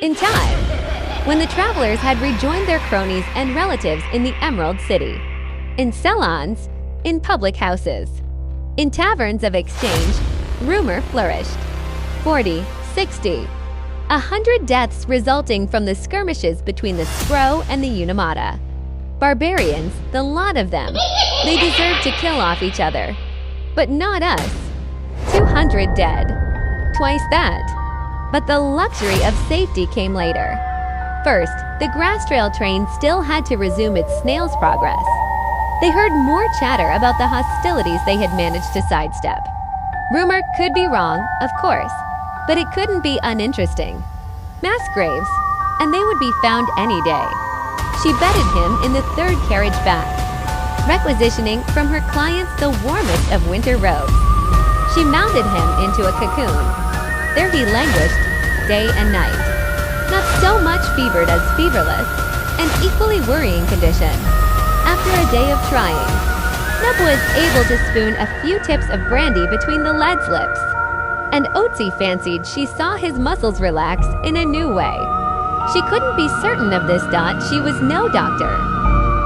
In time, when the travelers had rejoined their cronies and relatives in the Emerald City, in salons, in public houses, in taverns of exchange, rumor flourished. 40, 60, 100 deaths resulting from the skirmishes between the Scro and the Unamata. Barbarians, the lot of them. They deserved to kill off each other. But not us. 200 dead. Twice that. But the luxury of safety came later. First, the grass trail train still had to resume its snail's progress. They heard more chatter about the hostilities they had managed to sidestep. Rumor could be wrong, of course, but it couldn't be uninteresting. Mass graves, and they would be found any day. She bedded him in the third carriage back, requisitioning from her clients the warmest of winter robes. She mounted him into a cocoon. There he languished, day and night. Not so much fevered as feverless, an equally worrying condition. After a day of trying, Nub was able to spoon a few tips of brandy between the lad's lips, and Otzi fancied she saw his muscles relax in a new way. She couldn't be certain of this. She was no doctor.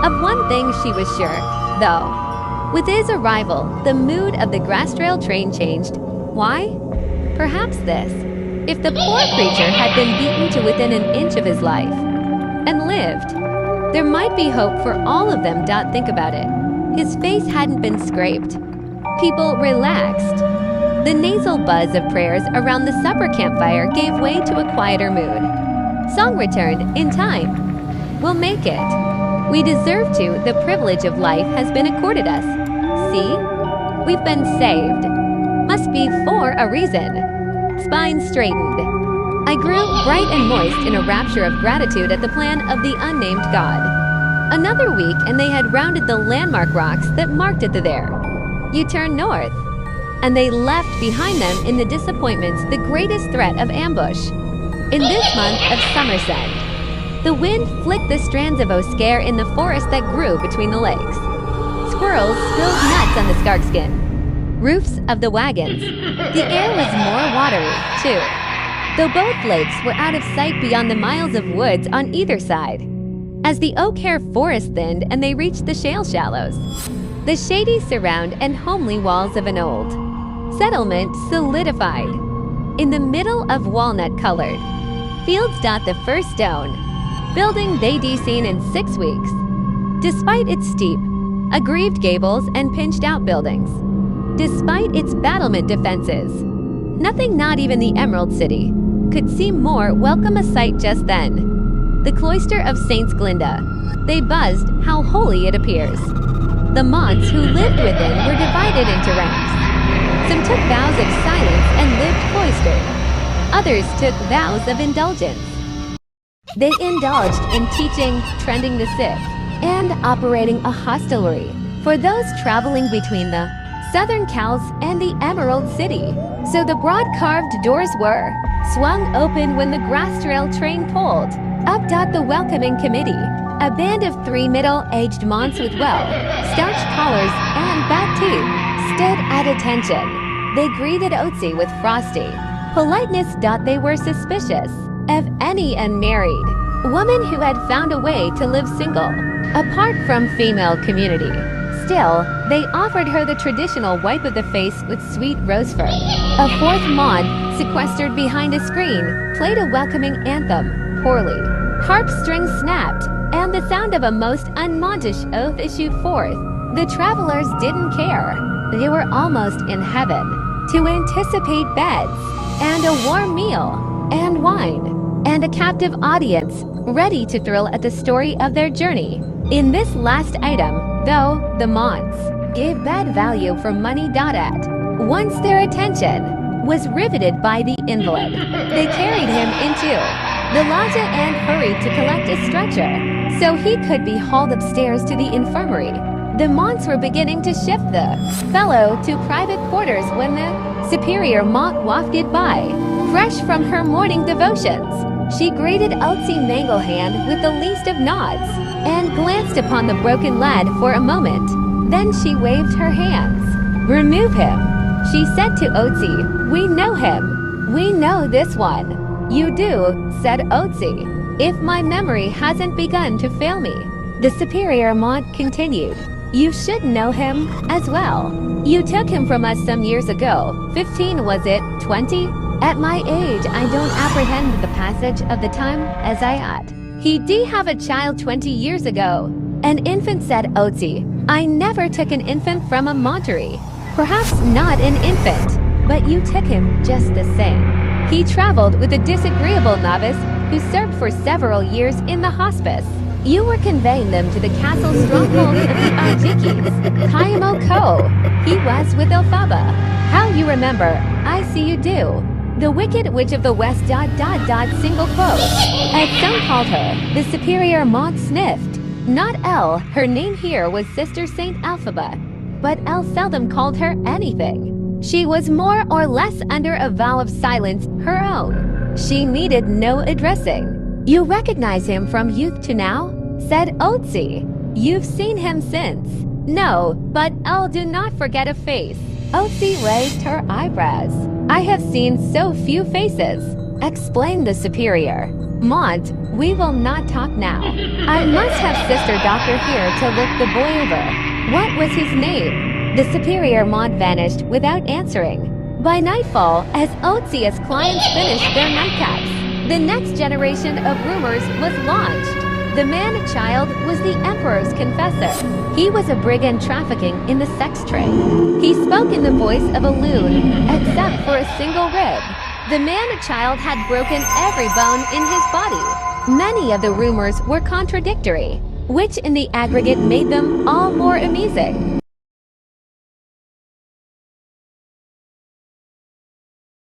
Of one thing she was sure, though. With his arrival, the mood of the grass trail train changed. Why? Perhaps this. If the poor creature had been beaten to within an inch of his life, and lived, there might be hope for all of them. Think about it. His face hadn't been scraped. People relaxed. The nasal buzz of prayers around the supper campfire gave way to a quieter mood. Song returned in time. We'll make it. We deserve to. The privilege of life has been accorded us. See? We've been saved. Must be for a reason. Spine straightened. I grew bright and moist in a rapture of gratitude at the plan of the unnamed god. Another week and they had rounded the landmark rocks that marked it there. You turn north. And they left behind them in the disappointments the greatest threat of ambush. In this month of Somerset, the wind flicked the strands of oscar in the forest that grew between the lakes. Squirrels spilled nuts on the skarkskin. Roofs of the wagons. The air was more watery, too, though both lakes were out of sight beyond the miles of woods on either side. As the oak hair forest thinned and they reached the shale shallows, the shady surround and homely walls of an old settlement solidified. In the middle of walnut-colored fields. The first stone building they'd seen in 6 weeks. Despite its steep, aggrieved gables and pinched-out buildings, despite its battlement defenses, nothing, not even the Emerald City, could seem more welcome a sight just then. The cloister of Saints Glinda. They buzzed how holy it appears. The monks who lived within were divided into ranks. Some took vows of silence and lived cloistered. Others took vows of indulgence. They indulged in teaching, tending the sick, and operating a hostelry for those traveling between the Southern Cals and the Emerald City. So the broad carved doors were swung open when the grass trail train pulled up. The welcoming committee, a band of 3 middle-aged monks with starched collars and bad teeth, stood at attention. They greeted Otzi with frosty politeness. They were suspicious of any unmarried woman who had found a way to live single, apart from female community. Still, they offered her the traditional wipe of the face with sweet rose fern. A fourth mon, sequestered behind a screen, played a welcoming anthem, poorly. Harp strings snapped, and the sound of a most unmontish oath issued forth. The travelers didn't care. They were almost in heaven. To anticipate beds, and a warm meal, and wine, and a captive audience, ready to thrill at the story of their journey. In this last item, though, the Mons gave bad value for money. Once their attention was riveted by the invalid, they carried him into the lodge and hurried to collect a stretcher, so he could be hauled upstairs to the infirmary. The Monks were beginning to shift the fellow to private quarters when the superior monk wafted by, fresh from her morning devotions. She greeted Otzi Manglehand with the least of nods, and glanced upon the broken lad for a moment. Then she waved her hands. "Remove him," she said to Otzi. "We know him. We know this one. "You do," said Otzi, "if my memory hasn't begun to fail me." The superior Maud continued, "You should know him as well. You took him from us some years ago. 15, was it? 20? At my age, I don't apprehend the passage of the time as I ought. He did have a child 20 years ago." "An infant," said Otzi. "I never took an infant from a Monterey." "Perhaps not an infant, but you took him just the same. He traveled with a disagreeable novice who served for several years in the hospice. You were conveying them to the castle stronghold of the Arjikis, Kaimo Ko. He was with Elphaba. How you remember, I see you do. The Wicked Witch of the West ... single quote. As some called her, the superior Maud sniffed. Not Elle, her name here was Sister Saint Elphaba, but Elle seldom called her anything. She was more or less under a vow of silence her own. She needed no addressing. "You recognize him from youth to now?" said Otzi. "You've seen him since?" "No, but Elle do not forget a face." Otzi raised her eyebrows. "I have seen so few faces," explained the superior. "Maud, we will not talk now. I must have Sister Doctor here to look the boy over. What was his name?" The superior Maud vanished without answering. By nightfall, as Otzi's clients finished their nightcaps, the next generation of rumors was launched. The man-child was the Emperor's confessor. He was a brigand trafficking in the sex trade. He spoke in the voice of a loon, except for a single rib. The man-child had broken every bone in his body. Many of the rumors were contradictory, which in the aggregate made them all more amusing.